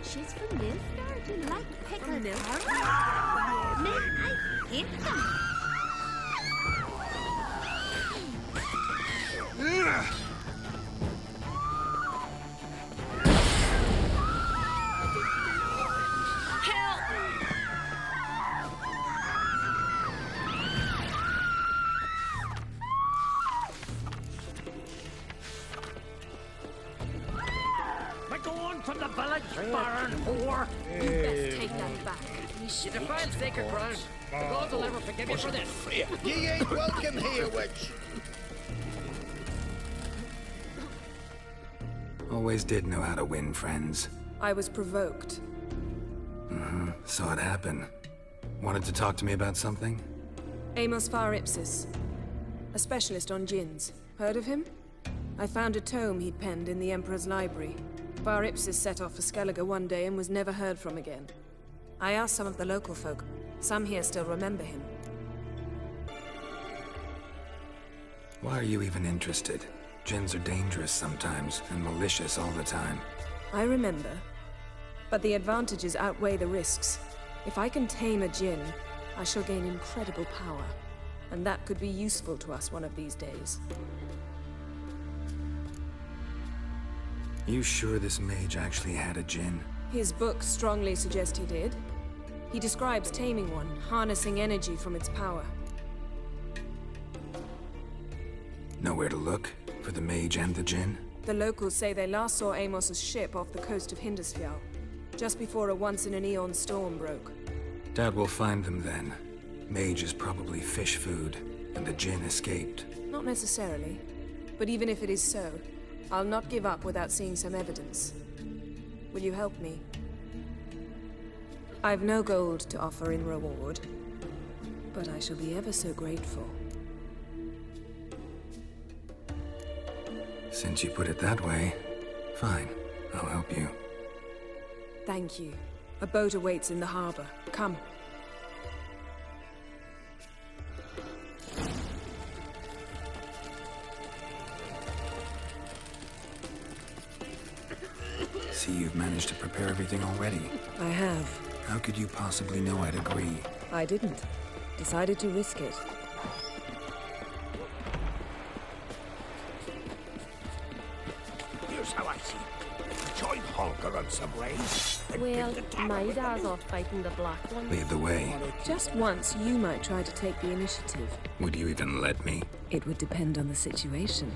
She's from Yennefer. Do you like pickled carrots? May I eat them? From the village, baron whore! You best take that back. You defiled sacred ground. The gods will never forgive you for this. Ye ain't welcome here, witch. Always did know how to win friends. I was provoked. Saw it happen. Wanted to talk to me about something? Amos Far Ipsis, a specialist on djinns. Heard of him? I found a tome he'd penned in the Emperor's library. Far Ipsis set off for Skellige one day and was never heard from again. I asked some of the local folk. Some here still remember him. Why are you even interested? Djinns are dangerous sometimes, and malicious all the time. I remember. But the advantages outweigh the risks. If I can tame a djinn, I shall gain incredible power. And that could be useful to us one of these days. You sure this mage actually had a djinn? His books strongly suggest he did. He describes taming one, harnessing energy from its power. Nowhere to look? For the mage and the djinn? The locals say they last saw Amos's ship off the coast of Hindisfjall, just before a once-in-an-eon storm broke. Doubt we'll find them then. Mage is probably fish food, and the djinn escaped. Not necessarily. But even if it is so, I'll not give up without seeing some evidence. Will you help me? I've no gold to offer in reward, but I shall be ever so grateful. Since you put it that way, fine. I'll help you. Thank you. A boat awaits in the harbor. Come. See, you've managed to prepare everything already. I have. How could you possibly know I'd agree? I didn't. Decided to risk it. Here's how I see it. Join Holger on some race. Well, my dad's off fighting the black one. Lead the way. Just once, you might try to take the initiative. Would you even let me? It would depend on the situation.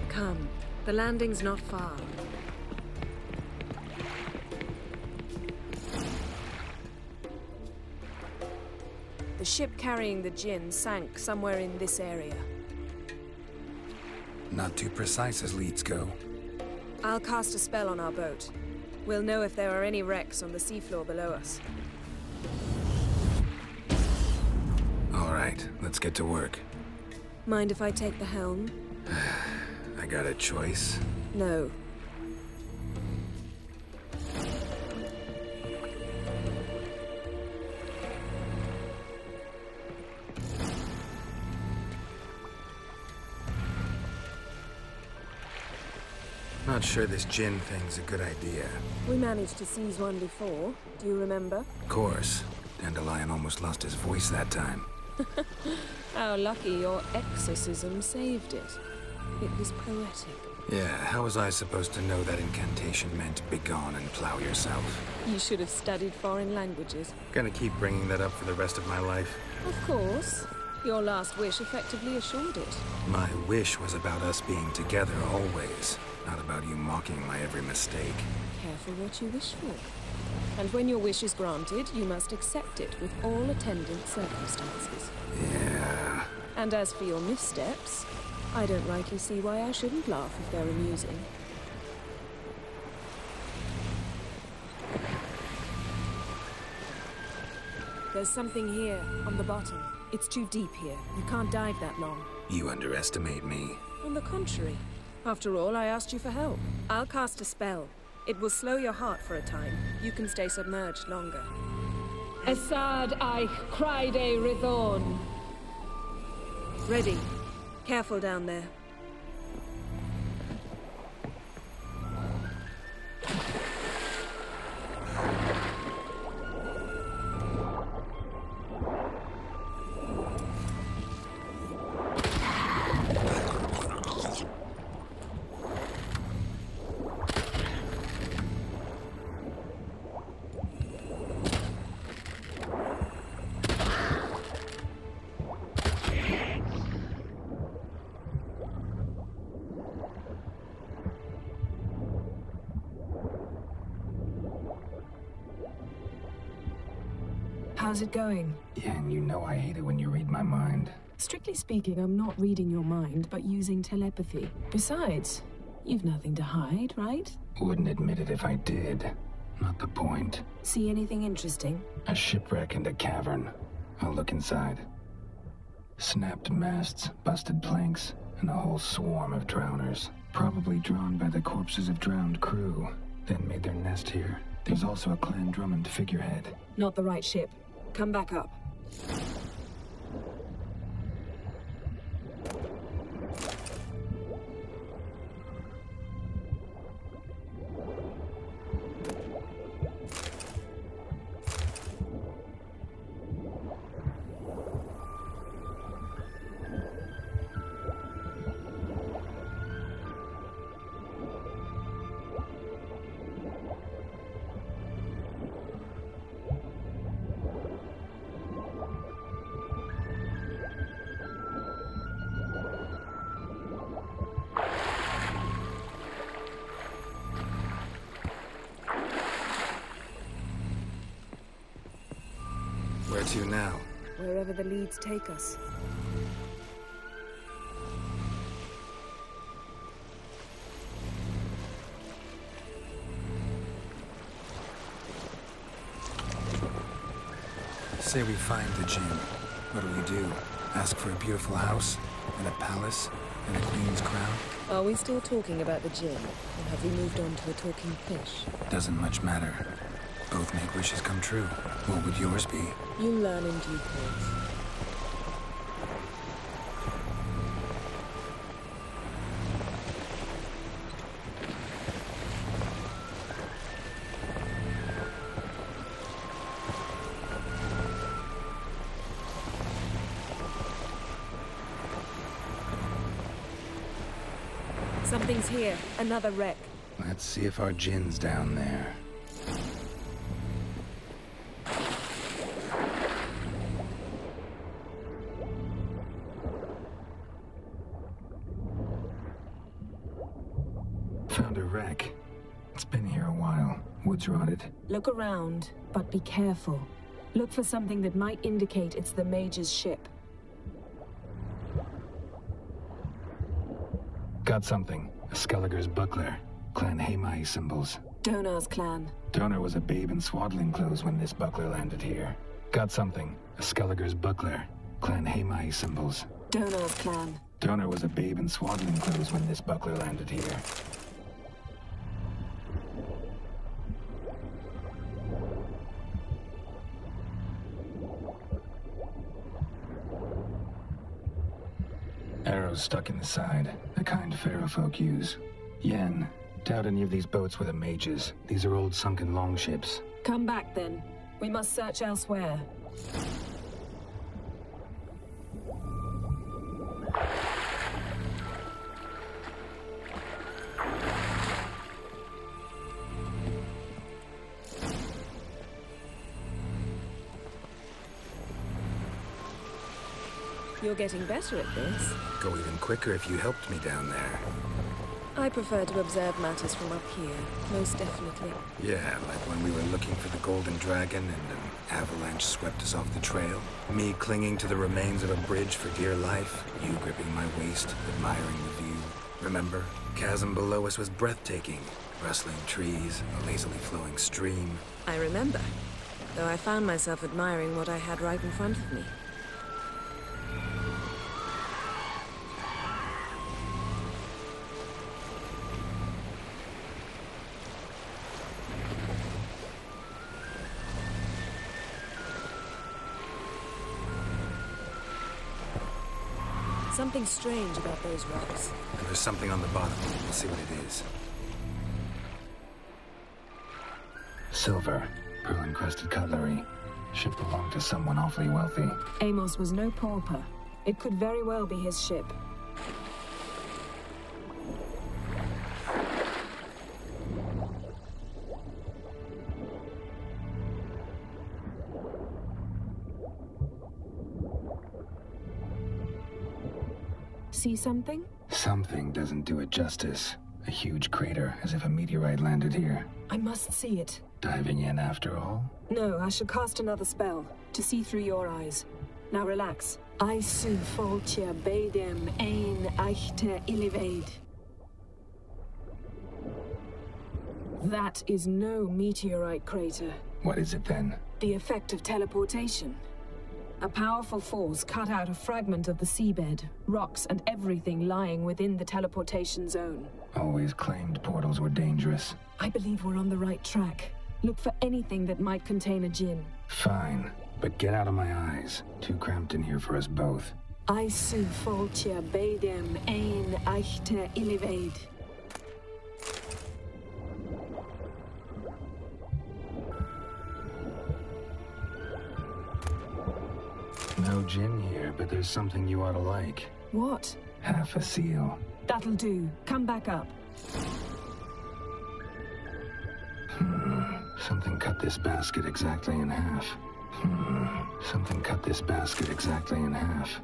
Come. The landing's not far. The ship carrying the djinn sank somewhere in this area. Not too precise as leads go. I'll cast a spell on our boat. We'll know if there are any wrecks on the seafloor below us. All right, let's get to work. Mind if I take the helm? I got a choice. No. Not sure this djinn thing's a good idea. We managed to seize one before. Do you remember? Of course. Dandelion almost lost his voice that time. How lucky your exorcism saved it. It was poetic. Yeah, how was I supposed to know that incantation meant begone and plow yourself? You should have studied foreign languages. Gonna keep bringing that up for the rest of my life. Of course. Your last wish effectively assured it. My wish was about us being together always, not about you mocking my every mistake. Careful what you wish for. And when your wish is granted, you must accept it with all attendant circumstances. Yeah. And as for your missteps, I don't rightly see why I shouldn't laugh if they're amusing. There's something here, on the bottom. It's too deep here. You can't dive that long. You underestimate me. On the contrary. After all, I asked you for help. I'll cast a spell. It will slow your heart for a time. You can stay submerged longer. Esad Eich Criede Rithorn. Ready. Careful down there. How's it going? Yeah, and you know I hate it when you read my mind. Strictly speaking, I'm not reading your mind, but using telepathy. Besides, you've nothing to hide, right? Wouldn't admit it if I did. Not the point. See anything interesting? A shipwreck and a cavern. I'll look inside. Snapped masts, busted planks, and a whole swarm of drowners. Probably drawn by the corpses of drowned crew, then made their nest here. There's also a Clan Drummond figurehead. Not the right ship. Come back up. Where to now? Wherever the leads take us. Say we find the Jinn. What'll you do? Ask for a beautiful house? And a palace? And a queen's crown? Are we still talking about the Jinn? Or have we moved on to a talking fish? Doesn't much matter. Both make wishes come true. What would yours be? You learn in due course. Something's here. Another wreck. Let's see if our Jinn's down there. Found a wreck. It's been here a while. Wood's rotted. Look around, but be careful. Look for something that might indicate it's the Mage's ship. Got something. A Skelliger's buckler. Clan Hamai symbols. Donar's clan. Donar was a babe in swaddling clothes when this buckler landed here. Got something. A Skelliger's buckler. Clan Hamai symbols. Donar's clan. Donar was a babe in swaddling clothes when this buckler landed here. Arrows stuck in the side, the kind Pharaoh folk use. Yen, doubt any of these boats were the mages. These are old sunken longships. Come back then. We must search elsewhere. You're getting better at this. Go even quicker if you helped me down there. I prefer to observe matters from up here, most definitely. Yeah, like when we were looking for the Golden Dragon and an avalanche swept us off the trail. Me clinging to the remains of a bridge for dear life. You gripping my waist, admiring the view. Remember? Chasm below us was breathtaking. Rustling trees, a lazily flowing stream. I remember, though I found myself admiring what I had right in front of me. Something strange about those rocks. And there's something on the bottom. We'll see what it is. Silver. Pearl-encrusted cutlery. Ship belonged to someone awfully wealthy. Amos was no pauper. It could very well be his ship. See something? Something doesn't do it justice. A huge crater, as if a meteorite landed here. I must see it. Diving in after all? No, I shall cast another spell, to see through your eyes. Now relax. I su foltia bedem ein eichte illivaid. That is no meteorite crater. What is it then? The effect of teleportation. A powerful force cut out a fragment of the seabed, rocks and everything lying within the teleportation zone. Always claimed portals were dangerous. I believe we're on the right track. Look for anything that might contain a djinn. Fine, but get out of my eyes. Too cramped in here for us both. I su foltia bedem ein eichte illivaid. No djinn here, but there's something you ought to like. What? Half a seal. That'll do. Come back up. Something cut this basket exactly in half. Something cut this basket exactly in half.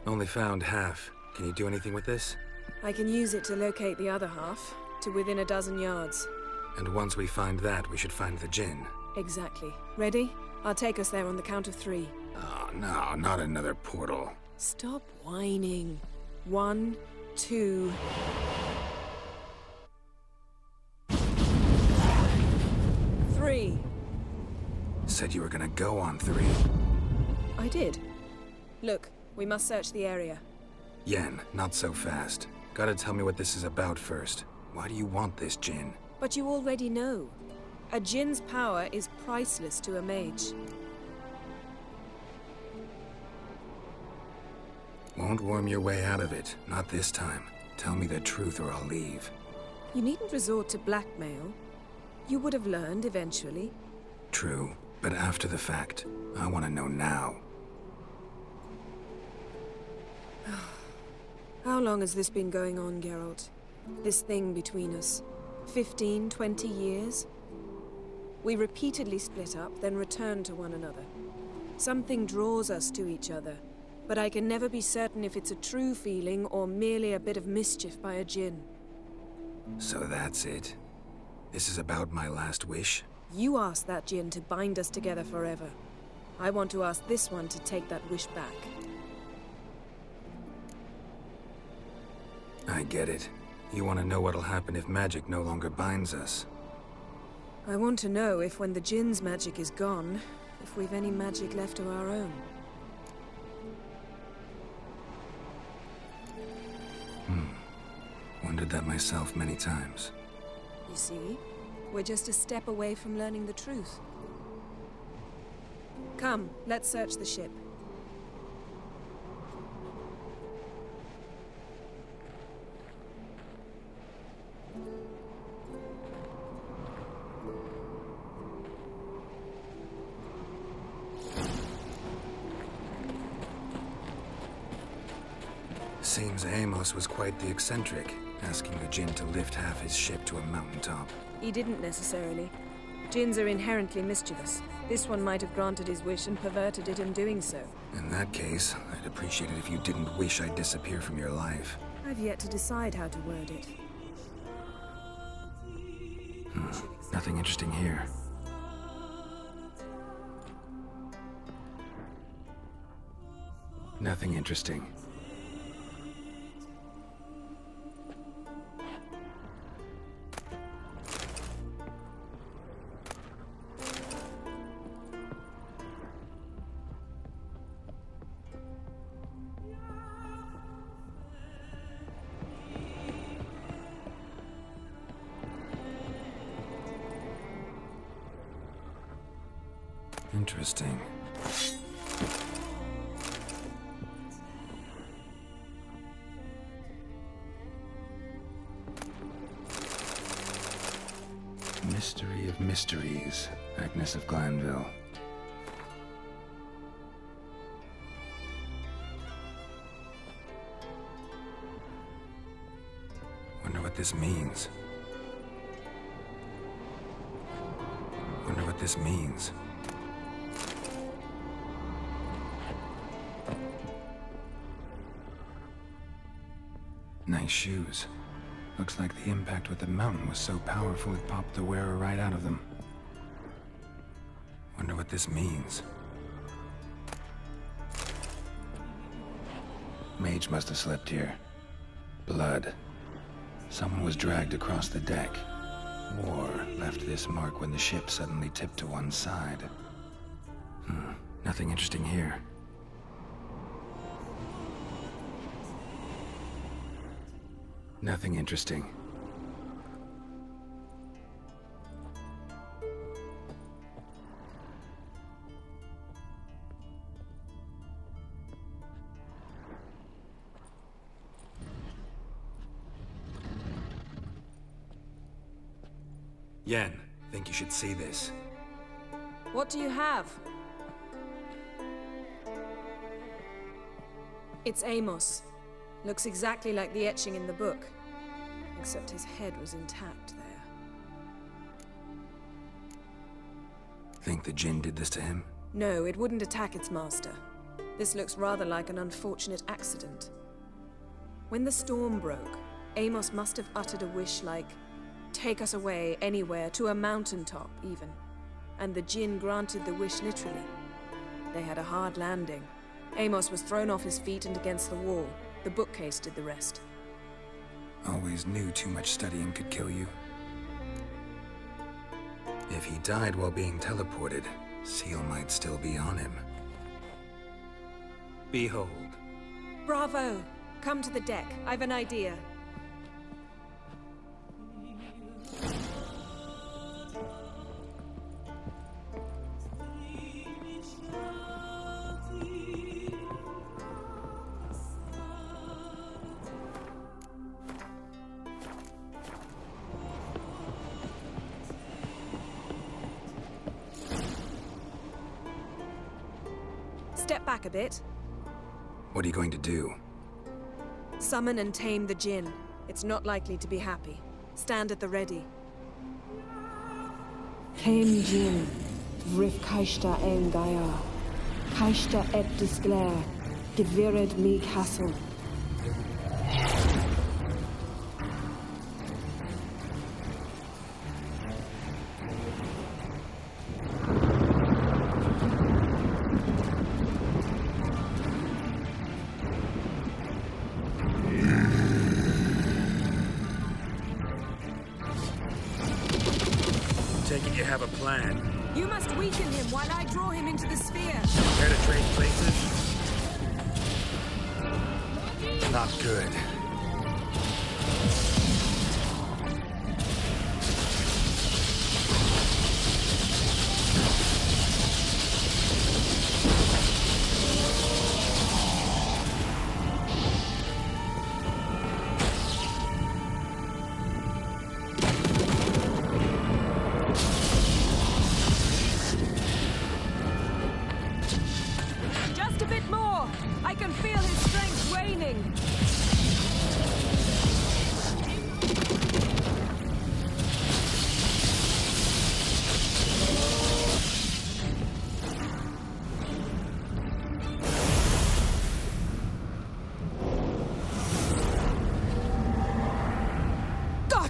Only found half. Can you do anything with this? I can use it to locate the other half, to within a dozen yards. And once we find that, we should find the djinn. Exactly. Ready? I'll take us there on the count of 3. Oh, no, not another portal. Stop whining. 1, 2... 3. Said you were gonna go on 3. I did. Look, we must search the area. Yen, not so fast. Gotta tell me what this is about first. Why do you want this djinn? But you already know. A djinn's power is priceless to a mage. Won't worm your way out of it. Not this time. Tell me the truth or I'll leave. You needn't resort to blackmail. You would have learned eventually. True, but after the fact. I want to know now. How long has this been going on, Geralt? This thing between us? 15, 20 years? We repeatedly split up, then returned to one another. Something draws us to each other, but I can never be certain if it's a true feeling or merely a bit of mischief by a djinn. So that's it? This is about my last wish? You asked that djinn to bind us together forever. I want to ask this one to take that wish back. I get it. You want to know what'll happen if magic no longer binds us. I want to know if when the djinn's magic is gone, if we've any magic left of our own. Wondered that myself many times. You see, we're just a step away from learning the truth. Come, let's search the ship. Seems Amos was quite the eccentric, asking the djinn to lift half his ship to a mountaintop. He didn't necessarily. Djinns are inherently mischievous. This one might have granted his wish and perverted it in doing so. In that case, I'd appreciate it if you didn't wish I'd disappear from your life. I've yet to decide how to word it. Nothing interesting here. Nothing interesting. Interesting. Mystery of mysteries, Agnes of Glanville. Wonder what this means. Wonder what this means. Nice shoes. Looks like the impact with the mountain was so powerful it popped the wearer right out of them. Wonder what this means. Mage must have slept here. Blood. Someone was dragged across the deck. War left this mark when the ship suddenly tipped to one side. Nothing interesting here. Nothing interesting. Yen, think you should see this. What do you have? It's Amos. Looks exactly like the etching in the book. Except his head was intact there. Think the Jinn did this to him? No, it wouldn't attack its master. This looks rather like an unfortunate accident. When the storm broke, Amos must have uttered a wish like, "Take us away, anywhere, to a mountaintop, even." And the Jinn granted the wish literally. They had a hard landing. Amos was thrown off his feet and against the wall. The bookcase did the rest. Always knew too much studying could kill you. If he died while being teleported, Seal might still be on him. Behold. Bravo! Come to the deck. I've an idea. Step back a bit. What are you going to do? Summon and tame the Jinn. It's not likely to be happy. Stand at the ready. Tame Jinn, Vrif Kaishta Engaya, Kaishta et Disglair, Devired me Castle. Take it you have a plan. You must weaken him while I draw him into the sphere. Care to trade places? Not good. Just a bit more! I can feel his strength waning!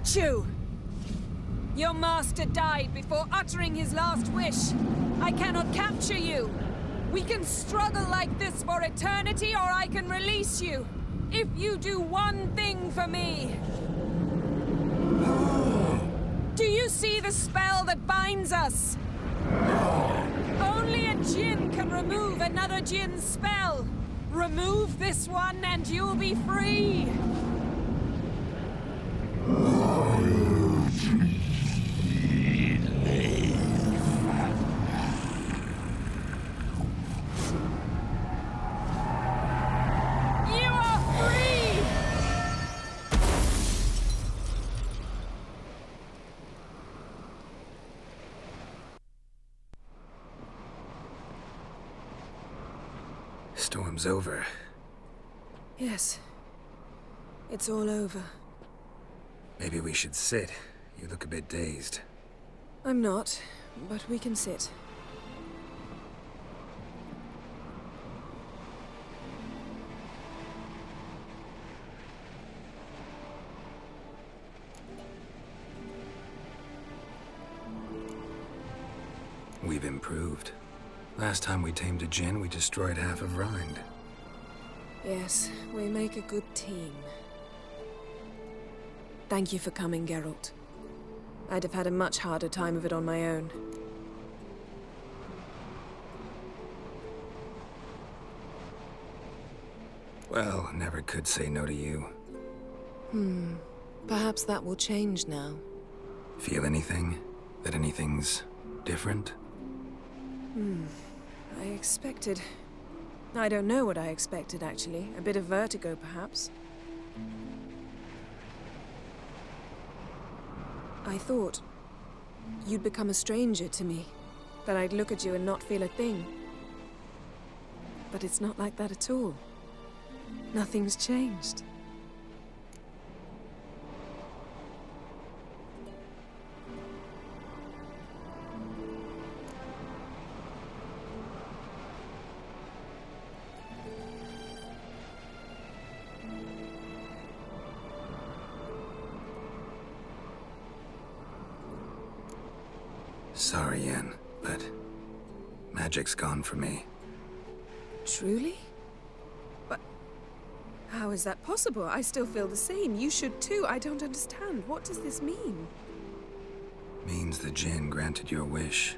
got you! Your master died before uttering his last wish. I cannot capture you. We can struggle like this for eternity, or I can release you. If you do one thing for me. Do you see the spell that binds us? Only a djinn can remove another djinn's spell. Remove this one and you'll be free. You are free! Storm's over. Yes. It's all over. Maybe we should sit. You look a bit dazed. I'm not, but we can sit. We've improved. Last time we tamed a djinn, we destroyed half of Rind. Yes, we make a good team. Thank you for coming, Geralt. I'd have had a much harder time of it on my own. Well, never could say no to you. Perhaps that will change now. Feel anything? That anything's different? I expected... I don't know what I expected, actually. A bit of vertigo, perhaps. I thought you'd become a stranger to me. That I'd look at you and not feel a thing. But it's not like that at all. Nothing's changed. Sorry, Yen, but magic's gone for me. Truly? But how is that possible? I still feel the same. You should too. I don't understand. What does this mean? Means the djinn granted your wish.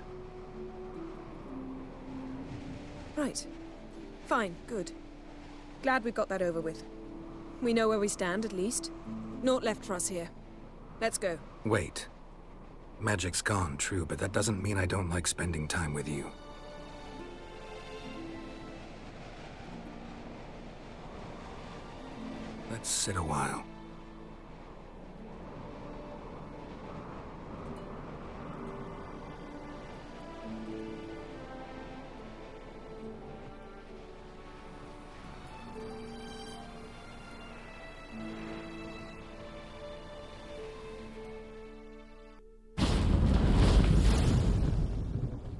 Right. Fine. Good. Glad we've got that over with. We know where we stand, at least. Naught left for us here. Let's go. Wait. Magic's gone, true, but that doesn't mean I don't like spending time with you. Let's sit a while.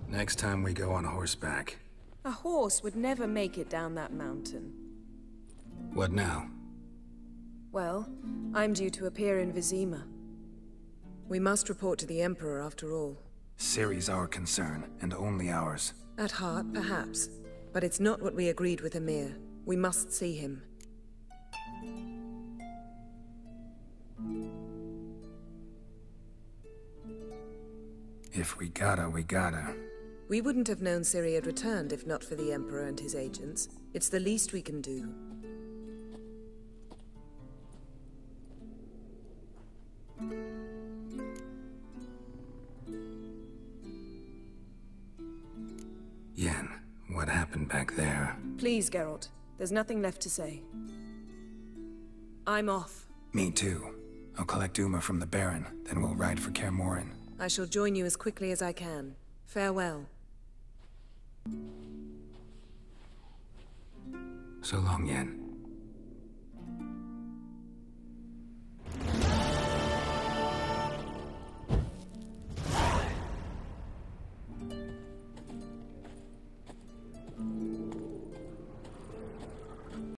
Next time we go on horseback. A horse would never make it down that mountain. What now? Well, I'm due to appear in Vizima. We must report to the Emperor after all. Ciri's our concern, and only ours. At heart, perhaps. But it's not what we agreed with Emir. We must see him. If we gotta, we gotta. We wouldn't have known Ciri had returned if not for the Emperor and his agents. It's the least we can do. Yen, what happened back there? Please, Geralt. There's nothing left to say. I'm off. Me too. I'll collect Uma from the Baron, then we'll ride for Kaer Morhen. I shall join you as quickly as I can. Farewell. So long, Yen.